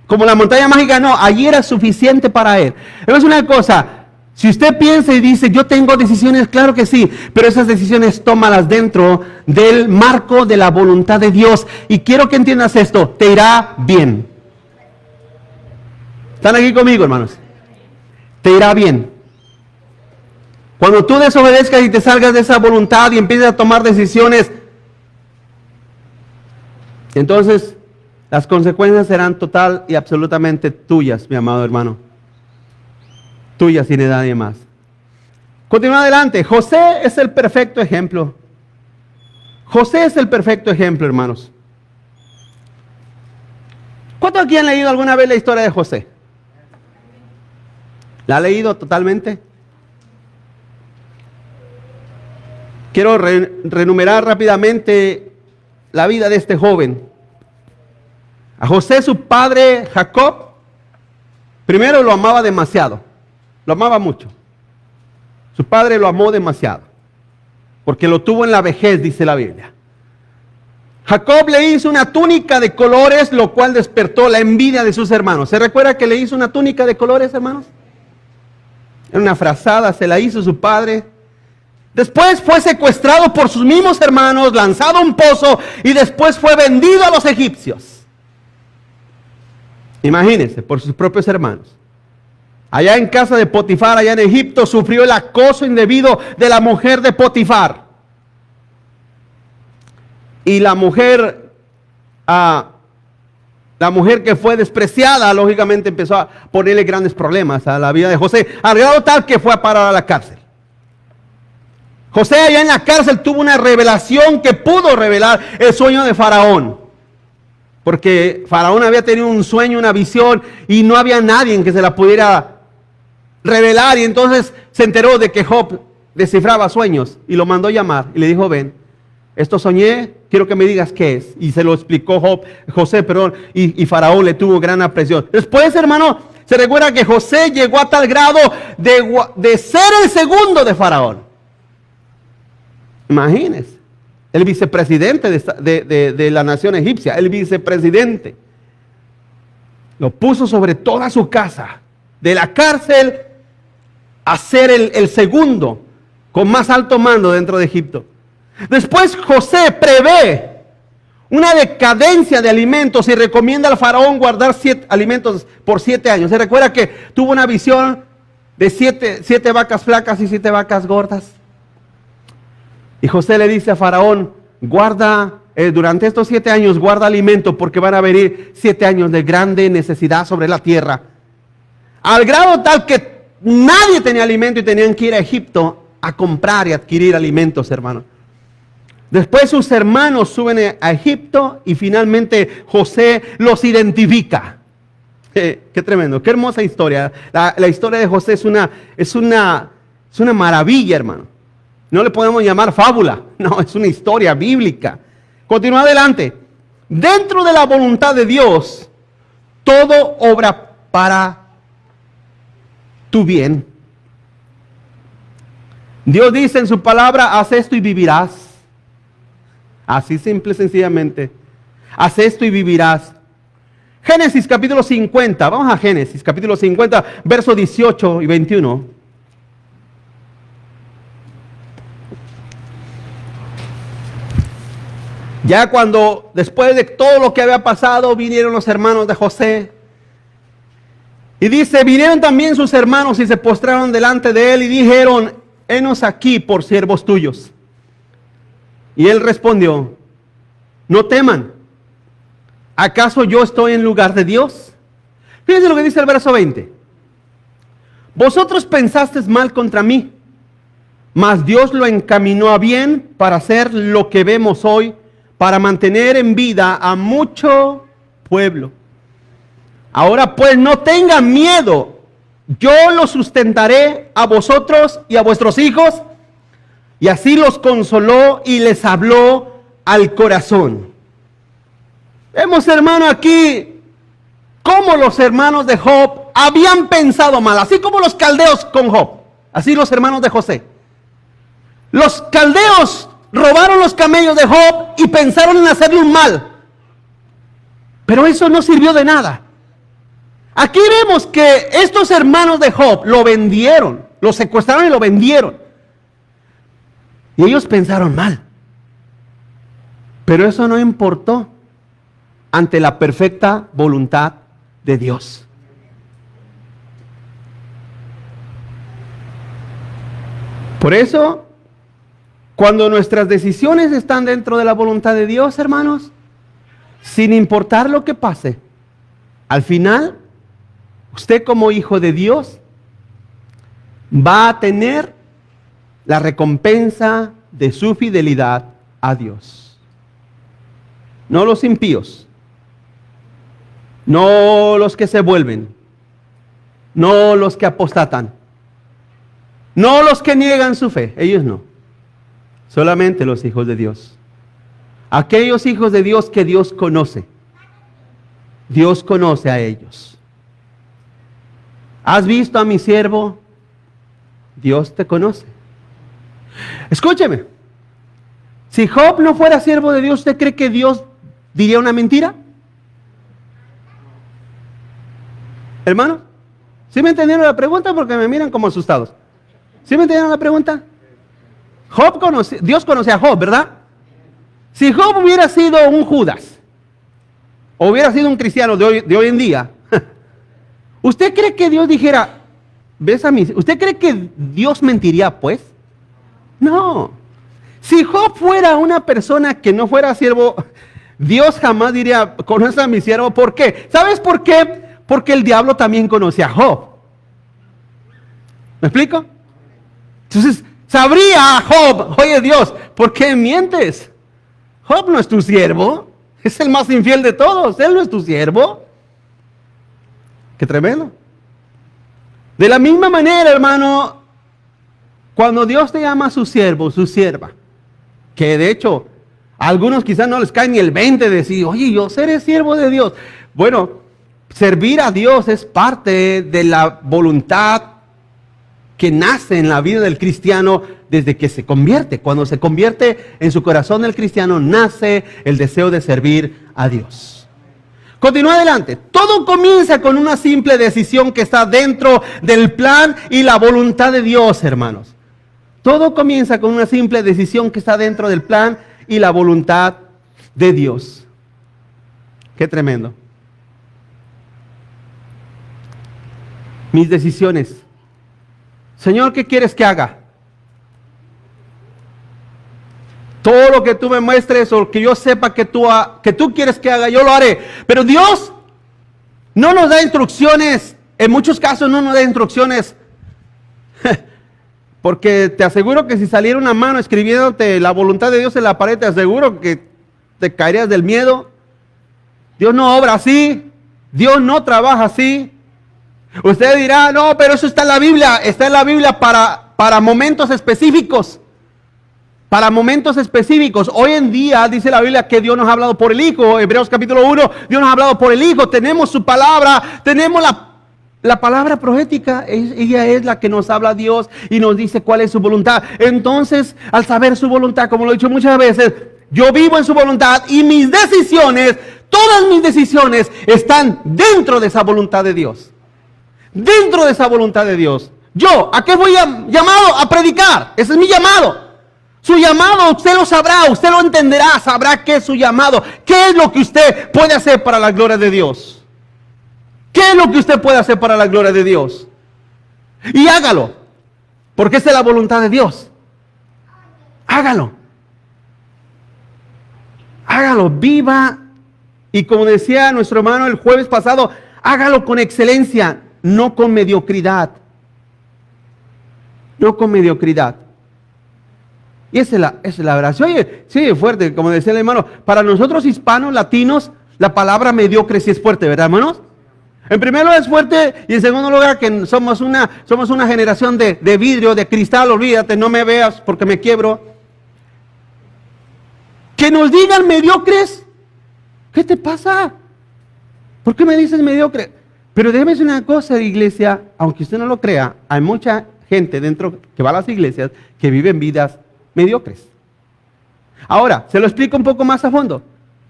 como la montaña mágica, no, allí era suficiente para él. Pero es una cosa, si usted piensa y dice, yo tengo decisiones, claro que sí, pero esas decisiones tómalas dentro del marco de la voluntad de Dios. Y quiero que entiendas esto, te irá bien. ¿Están aquí conmigo, hermanos? Te irá bien. Cuando tú desobedezcas y te salgas de esa voluntad y empieces a tomar decisiones, entonces las consecuencias serán total y absolutamente tuyas, mi amado hermano. Tuyas y de nadie más. Continúa adelante. José es el perfecto ejemplo. José es el perfecto ejemplo, hermanos. ¿Cuántos aquí han leído alguna vez la historia de José? ¿La ha leído totalmente? Quiero renumerar rápidamente la vida de este joven. A José, su padre Jacob, primero lo amaba demasiado. Lo amaba mucho. Su padre lo amó demasiado. Porque lo tuvo en la vejez, dice la Biblia. Jacob le hizo una túnica de colores, lo cual despertó la envidia de sus hermanos. ¿Se recuerda que le hizo una túnica de colores, hermanos? Era una frazada, se la hizo su padre. Después fue secuestrado por sus mismos hermanos, lanzado a un pozo y después fue vendido a los egipcios. Imagínense, por sus propios hermanos. Allá en casa de Potifar, allá en Egipto, sufrió el acoso indebido de la mujer de Potifar. Y la mujer que fue despreciada, lógicamente empezó a ponerle grandes problemas a la vida de José, al grado tal que fue a parar a la cárcel. José allá en la cárcel tuvo una revelación que pudo revelar el sueño de Faraón. Porque Faraón había tenido un sueño, una visión, y no había nadie en que se la pudiera revelar. Y entonces se enteró de que Job descifraba sueños y lo mandó llamar y le dijo: ven, esto soñé, quiero que me digas qué es. Y se lo explicó José, y Faraón le tuvo gran aprecio. Después, hermano, se recuerda que José llegó a tal grado de ser el segundo de Faraón. Imagínense, el vicepresidente de la nación egipcia, el vicepresidente. Lo puso sobre toda su casa, de la cárcel a ser el segundo con más alto mando dentro de Egipto. Después José prevé una decadencia de alimentos y recomienda al faraón guardar alimentos por 7 años. Se recuerda que tuvo una visión de 7 vacas flacas y 7 vacas gordas. Y José le dice a faraón: guarda, durante estos 7 años guarda alimento, porque van a venir 7 años de grande necesidad sobre la tierra. Al grado tal que nadie tenía alimento y tenían que ir a Egipto a comprar y adquirir alimentos, hermano. Después sus hermanos suben a Egipto y finalmente José los identifica. Qué tremendo, qué hermosa historia. La historia de José es una maravilla, hermano. No le podemos llamar fábula, no, es una historia bíblica. Continúa adelante. Dentro de la voluntad de Dios, todo obra para tu bien. Dios dice en su palabra: haz esto y vivirás. Así simple, sencillamente. Haz esto y vivirás. Génesis capítulo 50. Vamos a Génesis capítulo 50, versos 18 y 21. Ya cuando, después de todo lo que había pasado, vinieron los hermanos de José. Y dice: vinieron también sus hermanos y se postraron delante de él y dijeron: henos aquí por siervos tuyos. Y él respondió: no teman, ¿acaso yo estoy en lugar de Dios? Fíjense lo que dice el verso 20. Vosotros pensasteis mal contra mí, mas Dios lo encaminó a bien para hacer lo que vemos hoy, para mantener en vida a mucho pueblo. Ahora pues no tengan miedo, yo los sustentaré a vosotros y a vuestros hijos. Y así los consoló y les habló al corazón. Vemos, hermano, aquí cómo los hermanos de Job habían pensado mal, así como los caldeos con Job, así los hermanos de José. Los caldeos robaron los camellos de Job y pensaron en hacerle un mal. Pero eso no sirvió de nada. Aquí vemos que estos hermanos de Job lo vendieron, lo secuestraron y lo vendieron. Y ellos pensaron mal. Pero eso no importó ante la perfecta voluntad de Dios. Por eso, cuando nuestras decisiones están dentro de la voluntad de Dios, hermanos, sin importar lo que pase, al final, usted como hijo de Dios va a tener la recompensa de su fidelidad a Dios. No los impíos, no los que se vuelven, no los que apostatan, no los que niegan su fe, ellos no. Solamente los hijos de Dios. Aquellos hijos de Dios que Dios conoce. Dios conoce a ellos. ¿Has visto a mi siervo? Dios te conoce. Escúcheme. Si Job no fuera siervo de Dios, ¿usted cree que Dios diría una mentira? Hermano, ¿sí me entendieron la pregunta? Porque me miran como asustados. ¿Sí me entendieron la pregunta? Dios conoce a Job, ¿verdad? Si Job hubiera sido un Judas, o hubiera sido un cristiano de hoy en día, ¿usted cree que Dios dijera, ves a mí? ¿Usted cree que Dios mentiría, pues? No. Si Job fuera una persona que no fuera siervo, Dios jamás diría, conoce a mi siervo. ¿Por qué? ¿Sabes por qué? Porque el diablo también conoce a Job. ¿Me explico? Entonces, sabría Job, oye Dios, ¿por qué mientes? Job no es tu siervo, es el más infiel de todos, él no es tu siervo. Qué tremendo. De la misma manera, hermano, cuando Dios te llama a su siervo, su sierva, que de hecho, a algunos quizás no les cae ni el 20 de decir, oye, yo seré siervo de Dios. Bueno, servir a Dios es parte de la voluntad que nace en la vida del cristiano desde que se convierte. Cuando se convierte en su corazón el cristiano, nace el deseo de servir a Dios. Continúa adelante. Todo comienza con una simple decisión que está dentro del plan y la voluntad de Dios, hermanos. Todo comienza con una simple decisión que está dentro del plan y la voluntad de Dios. Qué tremendo. Mis decisiones. Señor, ¿qué quieres que haga? Todo lo que tú me muestres o que yo sepa que tú quieres que haga, yo lo haré. Pero Dios no nos da instrucciones, en muchos casos no nos da instrucciones. Porque te aseguro que si saliera una mano escribiéndote la voluntad de Dios en la pared, te aseguro que te caerías del miedo. Dios no obra así, Dios no trabaja así. Usted dirá, no, pero eso está en la Biblia para momentos específicos. Para momentos específicos. Hoy en día dice la Biblia que Dios nos ha hablado por el Hijo. Hebreos capítulo 1, Dios nos ha hablado por el Hijo. Tenemos su palabra, tenemos la palabra profética. Ella es la que nos habla Dios y nos dice cuál es su voluntad. Entonces, al saber su voluntad, como lo he dicho muchas veces, yo vivo en su voluntad y mis decisiones, todas mis decisiones están dentro de esa voluntad de Dios. Dentro de esa voluntad de Dios. Yo, ¿a qué voy llamado? A predicar. Ese es mi llamado. Su llamado usted lo sabrá, usted lo entenderá, sabrá qué es su llamado. ¿Qué es lo que usted puede hacer para la gloria de Dios? ¿Qué es lo que usted puede hacer para la gloria de Dios? Y hágalo, porque esa es la voluntad de Dios. Hágalo. Hágalo, viva. Y como decía nuestro hermano el jueves pasado, hágalo con excelencia. No con mediocridad. No con mediocridad. Y esa es la verdad. Oye, sí, fuerte, como decía el hermano. Para nosotros hispanos, latinos, la palabra mediocre sí es fuerte, ¿verdad, hermanos? En primer lugar es fuerte y en segundo lugar que somos una generación de vidrio, de cristal, olvídate, no me veas porque me quiebro. Que nos digan mediocres. ¿Qué te pasa? ¿Por qué me dices mediocre? Pero déjeme decir una cosa, iglesia, aunque usted no lo crea, hay mucha gente dentro que va a las iglesias que viven vidas mediocres. Ahora, se lo explico un poco más a fondo.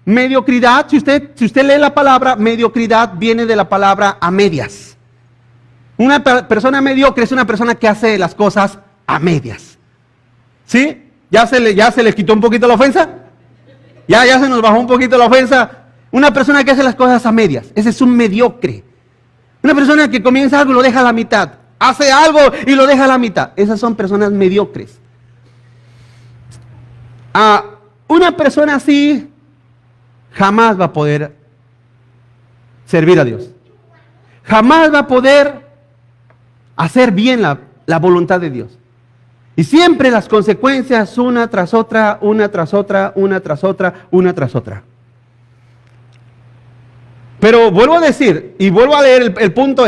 Mediocridad, si usted lee la palabra, mediocridad viene de la palabra a medias. Una persona mediocre es una persona que hace las cosas a medias. ¿Sí? ¿Ya se le quitó un poquito la ofensa? Ya se nos bajó un poquito la ofensa. Una persona que hace las cosas a medias, ese es un mediocre. Una persona que comienza algo y lo deja a la mitad. Hace algo y lo deja a la mitad. Esas son personas mediocres. Una persona así jamás va a poder servir a Dios. Jamás va a poder hacer bien la voluntad de Dios. Y siempre las consecuencias una tras otra, una tras otra, una tras otra, una tras otra. Pero vuelvo a decir, y vuelvo a leer el punto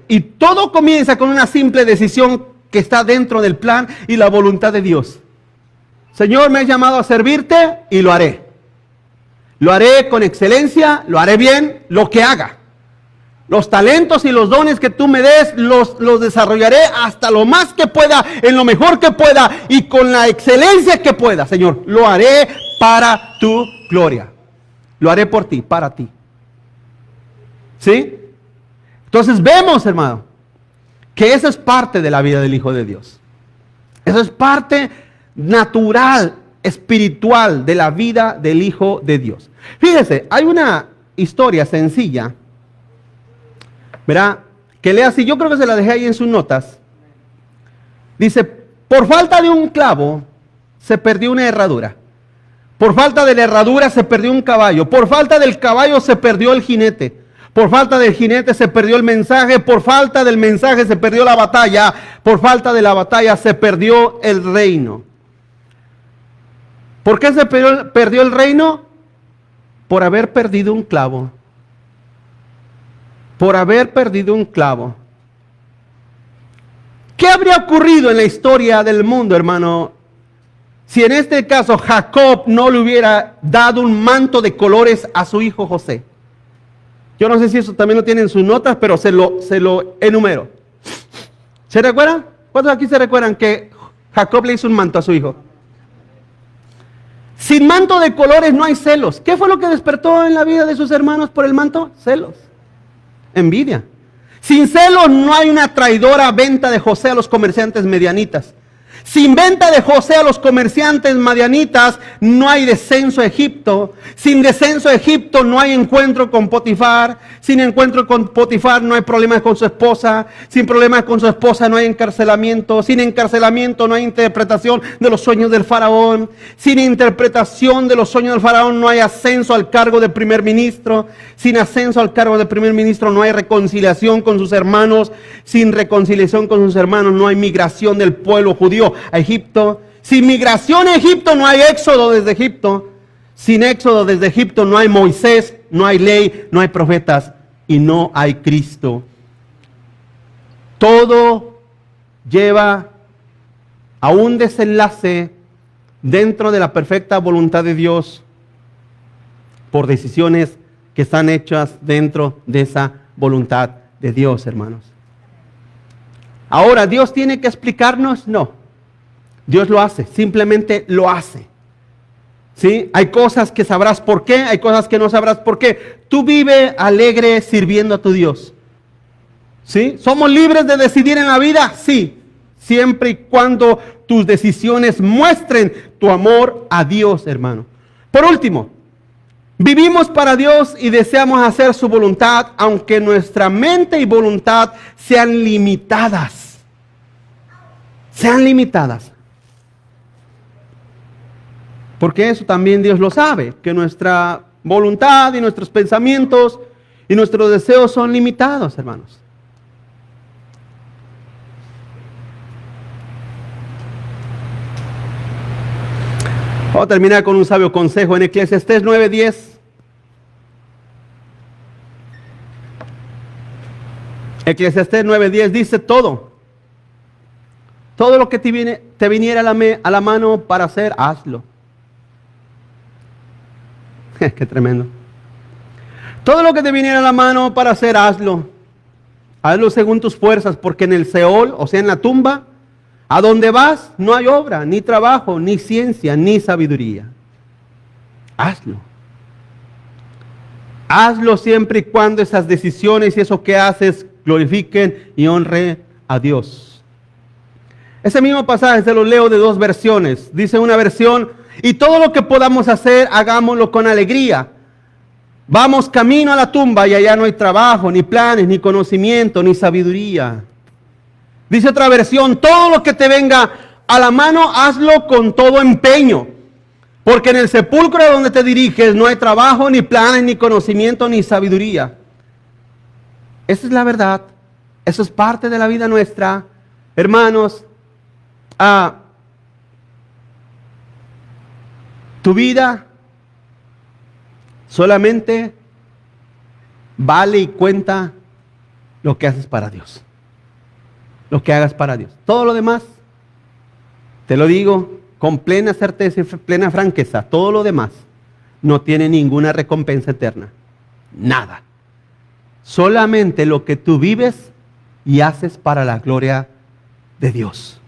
y todo comienza con una simple decisión que está dentro del plan y la voluntad de Dios. Señor, me has llamado a servirte y lo haré. Lo haré con excelencia, lo haré bien, lo que haga. Los talentos y los dones que tú me des, los desarrollaré hasta lo más que pueda, en lo mejor que pueda y con la excelencia que pueda, Señor. Lo haré para tu gloria. Lo haré por ti, para ti. ¿Sí? Entonces vemos, hermano, que eso es parte de la vida del Hijo de Dios. Eso es parte natural, espiritual de la vida del Hijo de Dios. Fíjese, hay una historia sencilla, ¿verdad? Que lea así, yo creo que se la dejé ahí en sus notas. Dice, por falta de un clavo se perdió una herradura. Por falta de la herradura se perdió un caballo. Por falta del caballo se perdió el jinete. Por falta del jinete se perdió el mensaje. Por falta del mensaje se perdió la batalla. Por falta de la batalla se perdió el reino. ¿Por qué se perdió el reino? Por haber perdido un clavo. Por haber perdido un clavo. ¿Qué habría ocurrido en la historia del mundo, hermano, si en este caso Jacob no le hubiera dado un manto de colores a su hijo José? Yo no sé si eso también lo tienen en sus notas, pero se lo enumero. ¿Se recuerdan? ¿Cuántos aquí se recuerdan que Jacob le hizo un manto a su hijo? Sin manto de colores no hay celos. ¿Qué fue lo que despertó en la vida de sus hermanos por el manto? Celos. Envidia. Sin celos no hay una traidora venta de José a los comerciantes medianitas. Sin venta de José a los comerciantes madianitas no hay descenso a Egipto. Sin descenso a Egipto no hay encuentro con Potifar. Sin encuentro con Potifar no hay problemas con su esposa. Sin problemas con su esposa no hay encarcelamiento. Sin encarcelamiento no hay interpretación de los sueños del faraón. Sin interpretación de los sueños del faraón no hay ascenso al cargo de primer ministro. Sin ascenso al cargo de primer ministro no hay reconciliación con sus hermanos. Sin reconciliación con sus hermanos no hay migración del pueblo judío a Egipto. Sin migración a Egipto no hay éxodo desde Egipto. Sin éxodo desde Egipto no hay Moisés, no hay ley, no hay profetas y no hay Cristo. Todo lleva a un desenlace dentro de la perfecta voluntad de Dios por decisiones que están hechas dentro de esa voluntad de Dios, hermanos. Ahora, ¿Dios tiene que explicarnos? No. Dios lo hace, simplemente lo hace. ¿Sí? Hay cosas que sabrás por qué, hay cosas que no sabrás por qué. Tú vive alegre sirviendo a tu Dios. ¿Sí? ¿Somos libres de decidir en la vida? Sí. Siempre y cuando tus decisiones muestren tu amor a Dios, hermano. Por último, vivimos para Dios y deseamos hacer su voluntad, aunque nuestra mente y voluntad sean limitadas. Sean limitadas. Porque eso también Dios lo sabe, que nuestra voluntad y nuestros pensamientos y nuestros deseos son limitados, hermanos. Vamos a terminar con un sabio consejo en Eclesiastés 9:10. Eclesiastés 9:10 dice todo lo que te viniera a la mano para hacer, hazlo. Qué tremendo. Todo lo que te viniera a la mano para hacer, hazlo. Hazlo según tus fuerzas, porque en el Seol, o sea, en la tumba, a donde vas, no hay obra, ni trabajo, ni ciencia, ni sabiduría. Hazlo. Hazlo siempre y cuando esas decisiones y eso que haces glorifiquen y honren a Dios. Ese mismo pasaje se lo leo de dos versiones. Dice una versión: y todo lo que podamos hacer, hagámoslo con alegría. Vamos camino a la tumba y allá no hay trabajo, ni planes, ni conocimiento, ni sabiduría. Dice otra versión: todo lo que te venga a la mano, hazlo con todo empeño. Porque en el sepulcro a donde te diriges no hay trabajo, ni planes, ni conocimiento, ni sabiduría. Esa es la verdad. Eso es parte de la vida nuestra. Hermanos, tu vida solamente vale y cuenta lo que haces para Dios. Lo que hagas para Dios. Todo lo demás, te lo digo con plena certeza y plena franqueza, todo lo demás no tiene ninguna recompensa eterna. Nada. solamente lo que tú vives y haces para la gloria de Dios.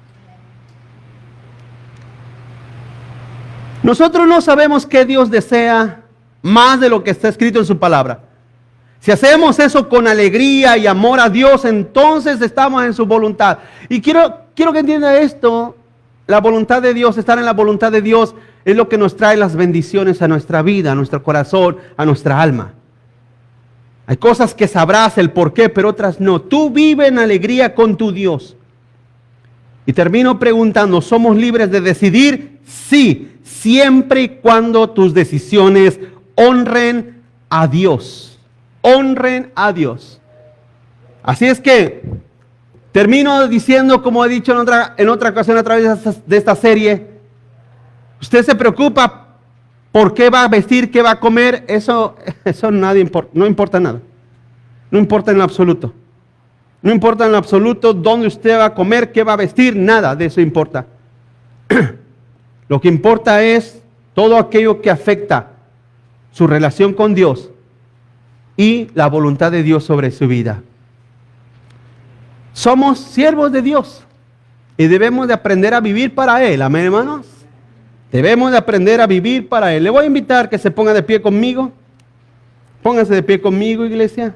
Nosotros no sabemos qué Dios desea más de lo que está escrito en su palabra. Si hacemos eso con alegría y amor a Dios, entonces estamos en su voluntad. Y quiero que entienda esto. La voluntad de Dios, estar en la voluntad de Dios, es lo que nos trae las bendiciones a nuestra vida, a nuestro corazón, a nuestra alma. Hay cosas que sabrás el por qué, pero otras no. Tú vive en alegría con tu Dios. Y termino preguntando, ¿somos libres de decidir? Sí, siempre y cuando tus decisiones honren a Dios. Honren a Dios. Así es que termino diciendo, como he dicho en otra ocasión a través de esta serie, usted se preocupa por qué va a vestir, qué va a comer, eso no importa nada. No importa en lo absoluto. No importa en lo absoluto dónde usted va a comer, qué va a vestir, nada de eso importa. Lo que importa es todo aquello que afecta su relación con Dios y la voluntad de Dios sobre su vida. Somos siervos de Dios y debemos de aprender a vivir para Él. Amén, hermanos. Debemos de aprender a vivir para Él. Le voy a invitar que se ponga de pie conmigo. Póngase de pie conmigo, iglesia.